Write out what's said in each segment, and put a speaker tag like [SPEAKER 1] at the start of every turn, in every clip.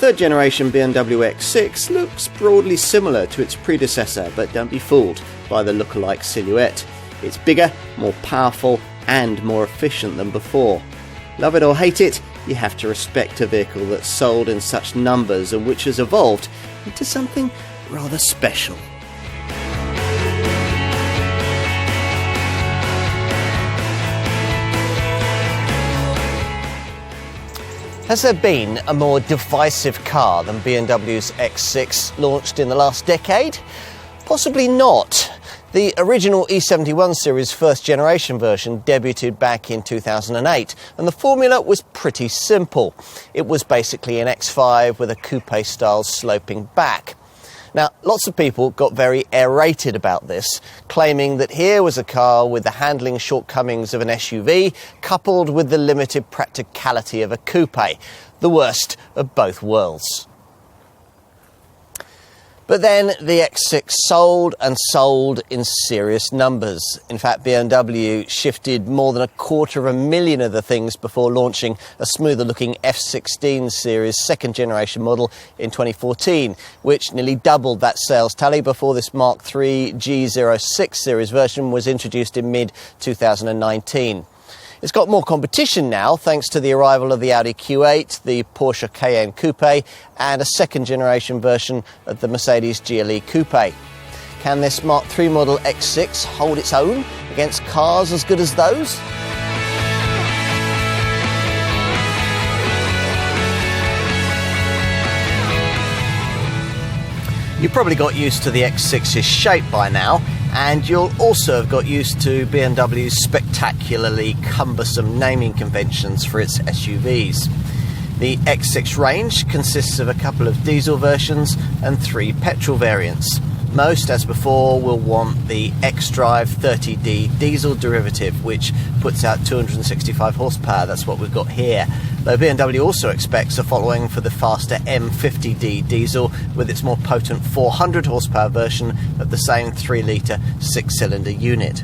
[SPEAKER 1] third generation BMW X6 looks broadly similar to its predecessor, but don't be fooled by the lookalike silhouette. It's bigger, more powerful and more efficient than before. Love it or hate it, you have to respect a vehicle that's sold in such numbers and which has evolved into something rather special. Has there been a more divisive car than BMW's X6 launched in the last decade? Possibly not. The original E71 series first generation version debuted back in 2008, and the formula was pretty simple. It was basically an X5 with a coupe style sloping back. Now, lots of people got very aerated about this, claiming that here was a car with the handling shortcomings of an SUV, coupled with the limited practicality of a coupe, the worst of both worlds. But then the X6 sold and sold in serious numbers. In fact, BMW shifted more than 250,000 of the things before launching a smoother looking F16 series second generation model in 2014, which nearly doubled that sales tally before this MK3 G06 series version was introduced in mid-2019. It's got more competition now thanks to the arrival of the Audi Q8, the Porsche Cayenne Coupe and a second generation version of the Mercedes GLE Coupe. Can this Mk3 model X6 hold its own against cars as good as those? You've probably got used to the X6's shape by now, and you'll also have got used to BMW's spectacularly cumbersome naming conventions for its SUVs. The X6 range consists of a couple of diesel versions and 3 petrol variants. Most, as before, will want the xDrive 30D diesel derivative, which puts out 265 horsepower. That's what we've got here. Though BMW also expects a following for the faster M50D diesel with its more potent 400 horsepower version of the same 3-litre 6-cylinder unit.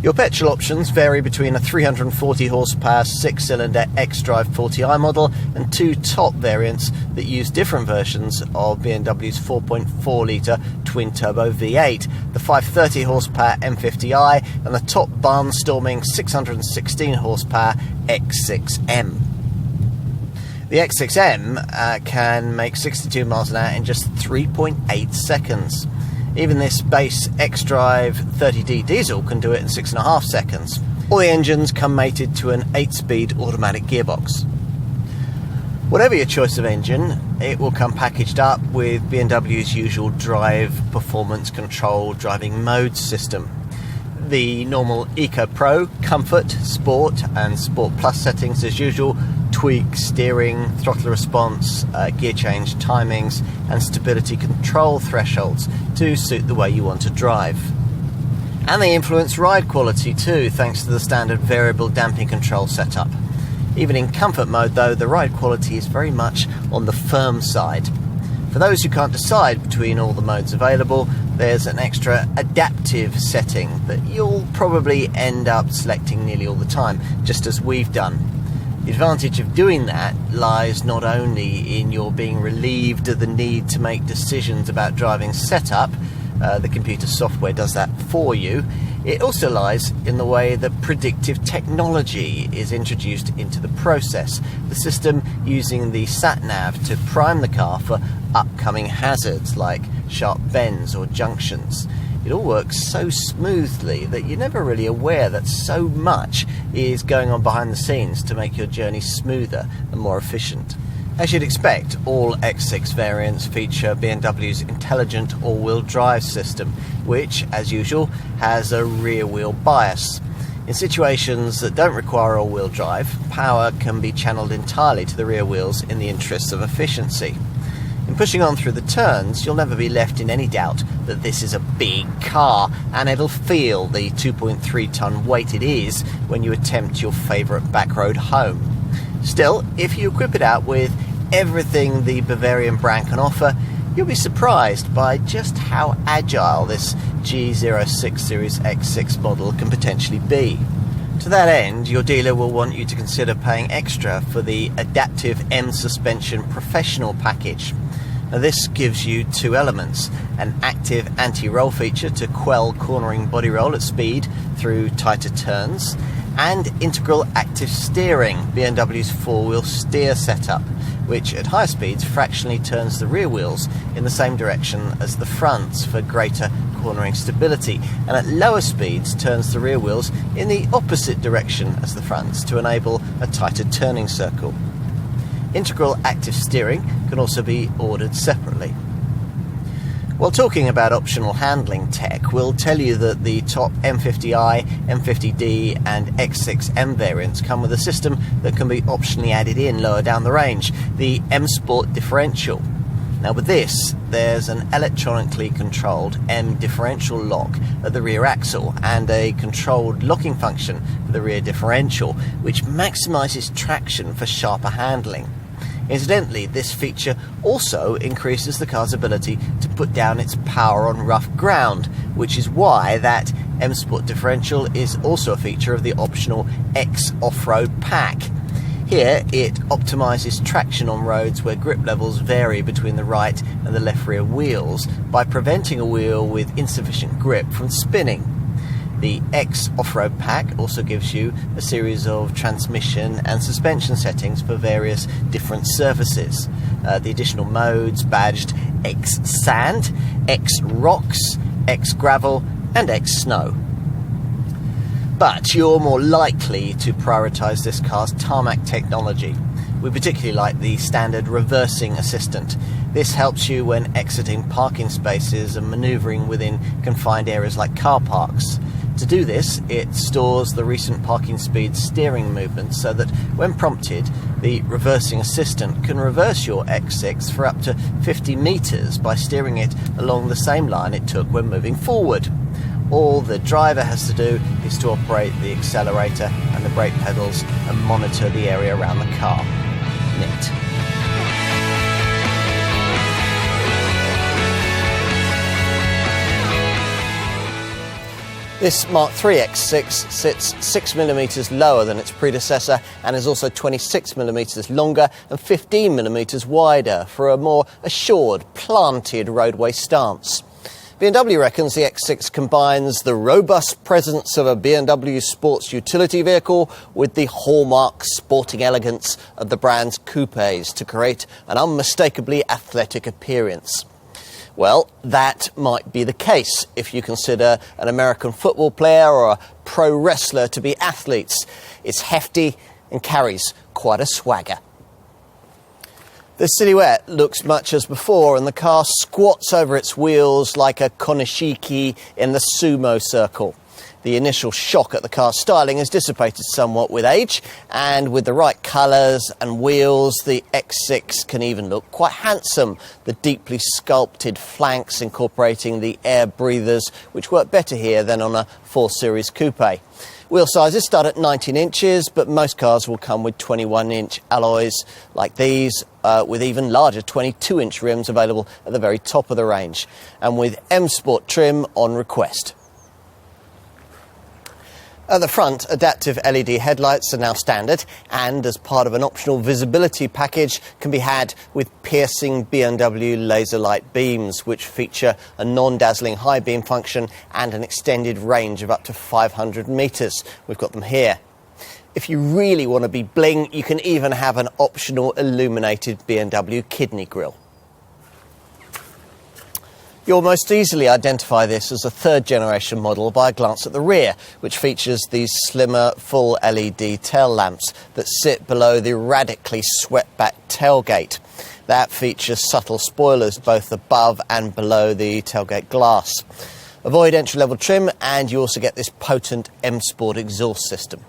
[SPEAKER 1] Your petrol options vary between a 340 horsepower 6-cylinder xDrive 40i model and 2 top variants that use different versions of BMW's 4.4-litre twin-turbo V8, the 530 horsepower M50i and the top barnstorming 616 horsepower X6M. The X6M can make 62 miles an hour in just 3.8 seconds. Even this base xDrive 30D diesel can do it in 6.5 seconds. All the engines come mated to an 8-speed automatic gearbox. Whatever your choice of engine, it will come packaged up with BMW's usual drive performance control driving mode system. The normal Eco Pro, Comfort, Sport and Sport Plus settings as usual, tweak steering, throttle response, gear change timings and stability control thresholds to suit the way you want to drive. And they influence ride quality too, thanks to the standard variable damping control setup. Even in comfort mode though, the ride quality is very much on the firm side. For those who can't decide between all the modes available, there's an extra adaptive setting that you'll probably end up selecting nearly all the time, just as we've done. The advantage of doing that lies not only in your being relieved of the need to make decisions about driving setup, the computer software does that for you, it also lies in the way that predictive technology is introduced into the process, the system using the sat-nav to prime the car for upcoming hazards like sharp bends or junctions. It all works so smoothly that you're never really aware that so much is going on behind the scenes to make your journey smoother and more efficient. As you'd expect, all X6 variants feature BMW's intelligent all-wheel drive system, which, as usual, has a rear-wheel bias. In situations that don't require all-wheel drive, power can be channeled entirely to the rear wheels in the interests of efficiency. In pushing on through the turns, you'll never be left in any doubt that this is a big car, and it'll feel the 2.3-ton weight it is when you attempt your favourite back road home. Still, if you equip it out with everything the Bavarian brand can offer, you'll be surprised by just how agile this G06 Series X6 model can potentially be. To that end, your dealer will want you to consider paying extra for the Adaptive M Suspension Professional package. Now, this gives you two elements: an active anti-roll feature to quell cornering body roll at speed through tighter turns, and integral active steering, BMW's four-wheel steer setup, which at higher speeds fractionally turns the rear wheels in the same direction as the fronts for greater cornering stability, and at lower speeds turns the rear wheels in the opposite direction as the fronts to enable a tighter turning circle. Integral active steering can also be ordered separately. While talking about optional handling tech, we'll tell you that the top M50i, M50D and X6M variants come with a system that can be optionally added in lower down the range, the M Sport differential. Now with this, there's an electronically controlled M differential lock at the rear axle and a controlled locking function for the rear differential, which maximises traction for sharper handling. Incidentally, this feature also increases the car's ability to put down its power on rough ground, which is why that M Sport differential is also a feature of the optional X off-road pack. Here, it optimises traction on roads where grip levels vary between the right and the left rear wheels by preventing a wheel with insufficient grip from spinning. The X off-road pack also gives you a series of transmission and suspension settings for various different surfaces. The additional modes badged X Sand, X Rocks, X Gravel and X Snow. But you're more likely to prioritise this car's tarmac technology. We particularly like the standard reversing assistant. This helps you when exiting parking spaces and manoeuvring within confined areas like car parks. To do this, it stores the recent parking speed steering movement so that when prompted, the reversing assistant can reverse your X6 for up to 50 metres by steering it along the same line it took when moving forward. All the driver has to do is to operate the accelerator and the brake pedals and monitor the area around the car. Neat. This Mark III X6 sits 6mm lower than its predecessor and is also 26mm longer and 15mm wider for a more assured, planted roadway stance. BMW reckons the X6 combines the robust presence of a BMW sports utility vehicle with the hallmark sporting elegance of the brand's coupes to create an unmistakably athletic appearance. Well, that might be the case if you consider an American football player or a pro wrestler to be athletes. It's hefty and carries quite a swagger. The silhouette looks much as before, and the car squats over its wheels like a konoshiki in the sumo circle. The initial shock at the car's styling has dissipated somewhat with age, and with the right colours and wheels, the X6 can even look quite handsome. The deeply sculpted flanks incorporating the air breathers, which work better here than on a 4 Series coupe. Wheel sizes start at 19 inches, but most cars will come with 21-inch alloys like these, with even larger 22-inch rims available at the very top of the range, and with M Sport trim on request. At the front, adaptive LED headlights are now standard, and as part of an optional visibility package can be had with piercing BMW laser light beams, which feature a non-dazzling high beam function and an extended range of up to 500 metres. We've got them here. If you really want to be bling, you can even have an optional illuminated BMW kidney grille. You'll most easily identify this as a third-generation model by a glance at the rear, which features these slimmer full LED tail lamps that sit below the radically swept-back tailgate. That features subtle spoilers both above and below the tailgate glass. Avoid entry-level trim, and you also get this potent M Sport exhaust system.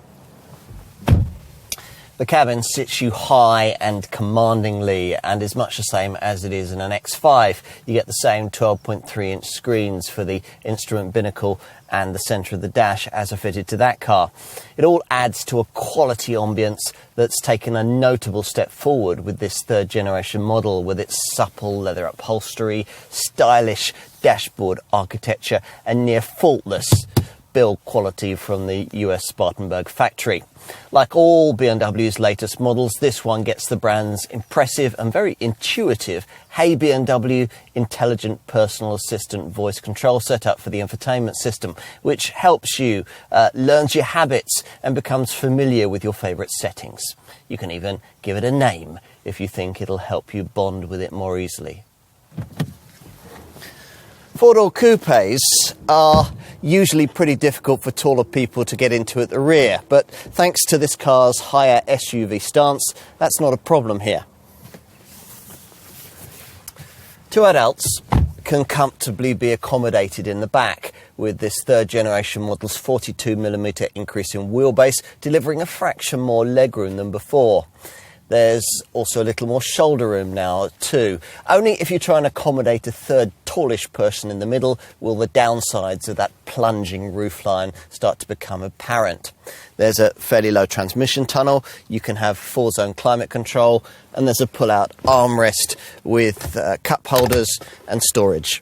[SPEAKER 1] The cabin sits you high and commandingly and is much the same as it is in an X5. You get the same 12.3-inch screens for the instrument binnacle and the centre of the dash as are fitted to that car. It all adds to a quality ambience that's taken a notable step forward with this third-generation model, with its supple leather upholstery, stylish dashboard architecture and near faultless build quality from the US Spartanburg factory. Like all BMW's latest models, this one gets the brand's impressive and very intuitive Hey BMW intelligent personal assistant voice control setup for the infotainment system, which helps you, learns your habits and becomes familiar with your favourite settings. You can even give it a name if you think it'll help you bond with it more easily. Four-door coupes are usually pretty difficult for taller people to get into at the rear, but thanks to this car's higher SUV stance, that's not a problem here. Two adults can comfortably be accommodated in the back, with this third generation model's 42mm increase in wheelbase, delivering a fraction more legroom than before. There's also a little more shoulder room now too. Only if you try and accommodate a third tallish person in the middle will the downsides of that plunging roofline start to become apparent. There's a fairly low transmission tunnel, you can have 4-zone climate control, and there's a pull-out armrest with cup holders and storage.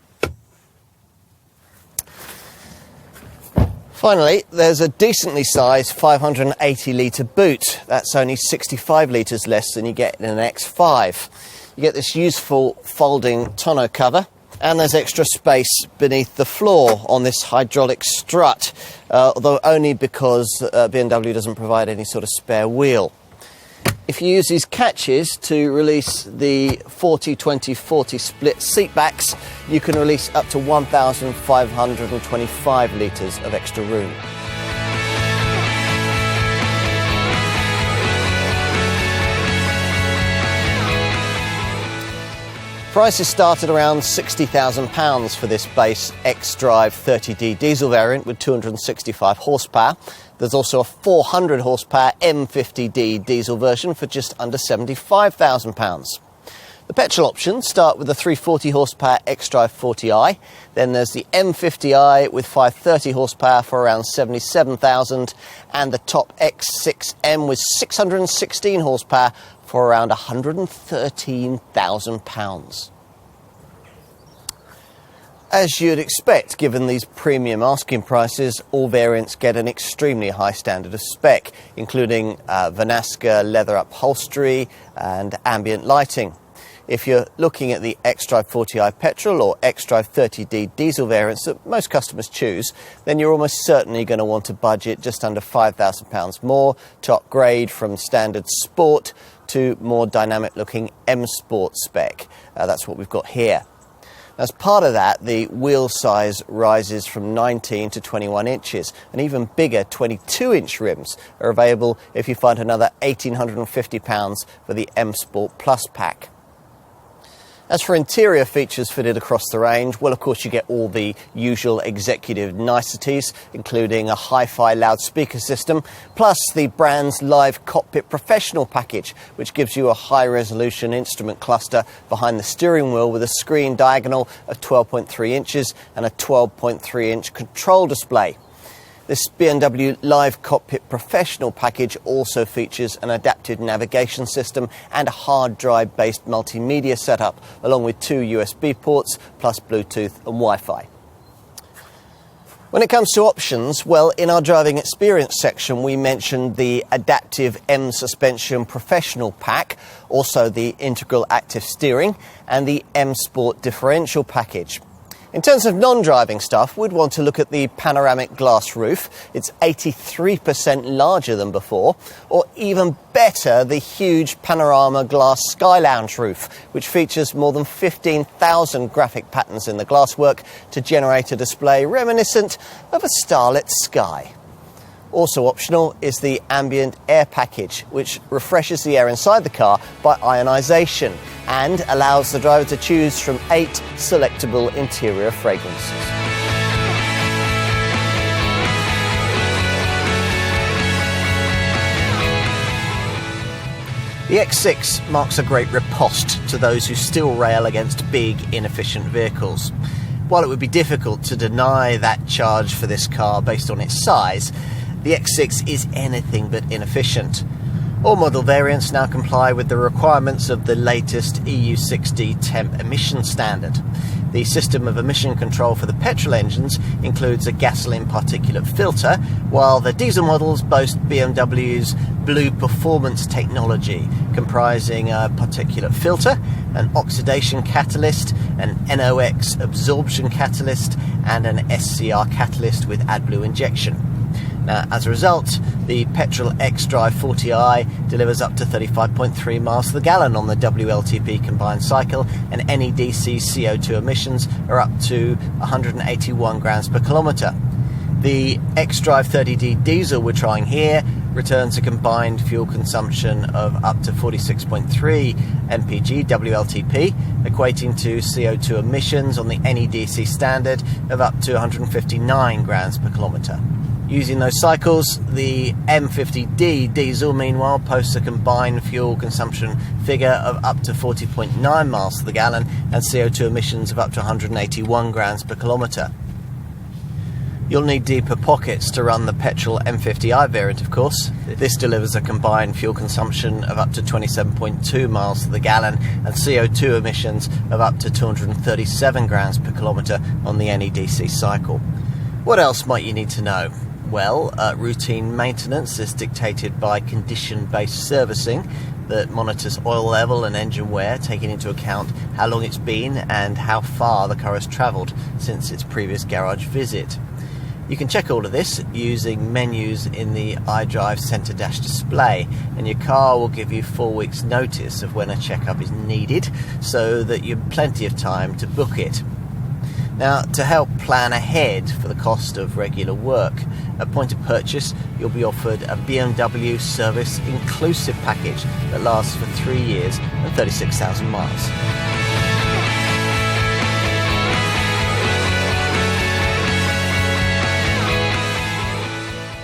[SPEAKER 1] Finally, there's a decently sized 580-litre boot. That's only 65 litres less than you get in an X5. You get this useful folding tonneau cover, and there's extra space beneath the floor on this hydraulic strut, although only because BMW doesn't provide any sort of spare wheel. If you use these catches to release the 40-20-40 split seat backs, you can release up to 1,525 litres of extra room. Prices start at around £60,000 for this base X-Drive 30D diesel variant with 265 horsepower. There's also a 400 horsepower M50D diesel version for just under £75,000. The petrol options start with the 340 horsepower X-Drive 40i. Then there's the M50i with 530 horsepower for around £77,000, and the top X6M with 616 horsepower for around £113,000. As you'd expect, given these premium asking prices, all variants get an extremely high standard of spec, including Vanasca leather upholstery and ambient lighting. If you're looking at the X-Drive 40i petrol or X-Drive 30D diesel variants that most customers choose, then you're almost certainly going to want to budget just under £5,000 more to upgrade from standard Sport to more dynamic-looking M Sport spec. That's what we've got here. As part of that, the wheel size rises from 19 to 21 inches, and even bigger 22-inch rims are available if you find another £1,850 for the M Sport Plus pack. As for interior features fitted across the range, well, of course, you get all the usual executive niceties, including a hi-fi loudspeaker system, plus the brand's Live Cockpit Professional package, which gives you a high-resolution instrument cluster behind the steering wheel with a screen diagonal of 12.3 inches and a 12.3-inch control display. This BMW Live Cockpit Professional package also features an adaptive navigation system and a hard drive-based multimedia setup, along with 2 USB ports, plus Bluetooth and Wi-Fi. When it comes to options, well, in our driving experience section, we mentioned the Adaptive M Suspension Professional pack, also the Integral Active Steering, and the M Sport Differential package. In terms of non-driving stuff, we'd want to look at the panoramic glass roof. It's 83% larger than before. Or even better, the huge panorama glass sky lounge roof, which features more than 15,000 graphic patterns in the glasswork to generate a display reminiscent of a starlit sky. Also optional is the ambient air package, which refreshes the air inside the car by ionisation and allows the driver to choose from 8 selectable interior fragrances. The X6 marks a great riposte to those who still rail against big, inefficient vehicles. While it would be difficult to deny that charge for this car based on its size, the X6 is anything but inefficient. All model variants now comply with the requirements of the latest EU 6D temp emission standard. The The system of emission control for the petrol engines includes a gasoline particulate filter, while the diesel models boast BMW's Blue Performance technology, comprising a particulate filter, an oxidation catalyst, an NOx absorption catalyst, and an SCR catalyst with AdBlue injection. Now, as a result, the petrol xDrive 40i delivers up to 35.3 miles to the gallon on the WLTP combined cycle, and NEDC CO2 emissions are up to 181 grams per kilometre. The xDrive 30D diesel we're trying here returns a combined fuel consumption of up to 46.3 mpg WLTP, equating to CO2 emissions on the NEDC standard of up to 159 grams per kilometre. Using those cycles, the M50D diesel, meanwhile, posts a combined fuel consumption figure of up to 40.9 miles to the gallon and CO2 emissions of up to 181 grams per kilometre. You'll need deeper pockets to run the petrol M50i variant, of course. This delivers a combined fuel consumption of up to 27.2 miles to the gallon and CO2 emissions of up to 237 grams per kilometre on the NEDC cycle. What else might you need to know? Well, routine maintenance is dictated by condition-based servicing that monitors oil level and engine wear, taking into account how long it's been and how far the car has travelled since its previous garage visit. You can check all of this using menus in the iDrive Centre Dash display, and your car will give you 4 weeks' notice of when a checkup is needed, so that you have plenty of time to book it. Now, to help plan ahead for the cost of regular work, at point of purchase you'll be offered a BMW service inclusive package that lasts for 3 years and 36,000 miles.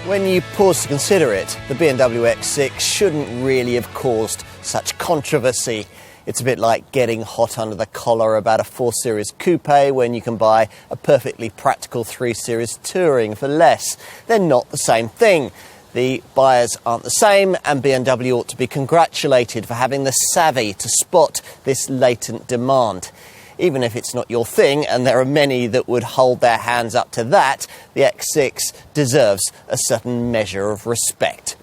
[SPEAKER 1] When you pause to consider it, the BMW X6 shouldn't really have caused such controversy. It's a bit like getting hot under the collar about a 4 Series Coupe when you can buy a perfectly practical 3 Series Touring for less. They're not the same thing. The buyers aren't the same, and BMW ought to be congratulated for having the savvy to spot this latent demand. Even if it's not your thing, and there are many that would hold their hands up to that, the X6 deserves a certain measure of respect.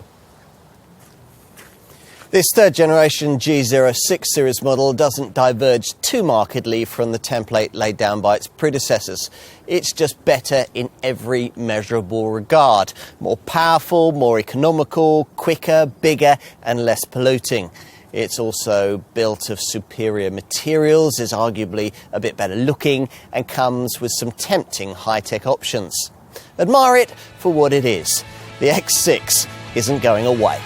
[SPEAKER 1] This third generation G06 series model doesn't diverge too markedly from the template laid down by its predecessors. It's just better in every measurable regard. More powerful, more economical, quicker, bigger and less polluting. It's also built of superior materials, is arguably a bit better looking, and comes with some tempting high-tech options. Admire it for what it is. The X6 isn't going away.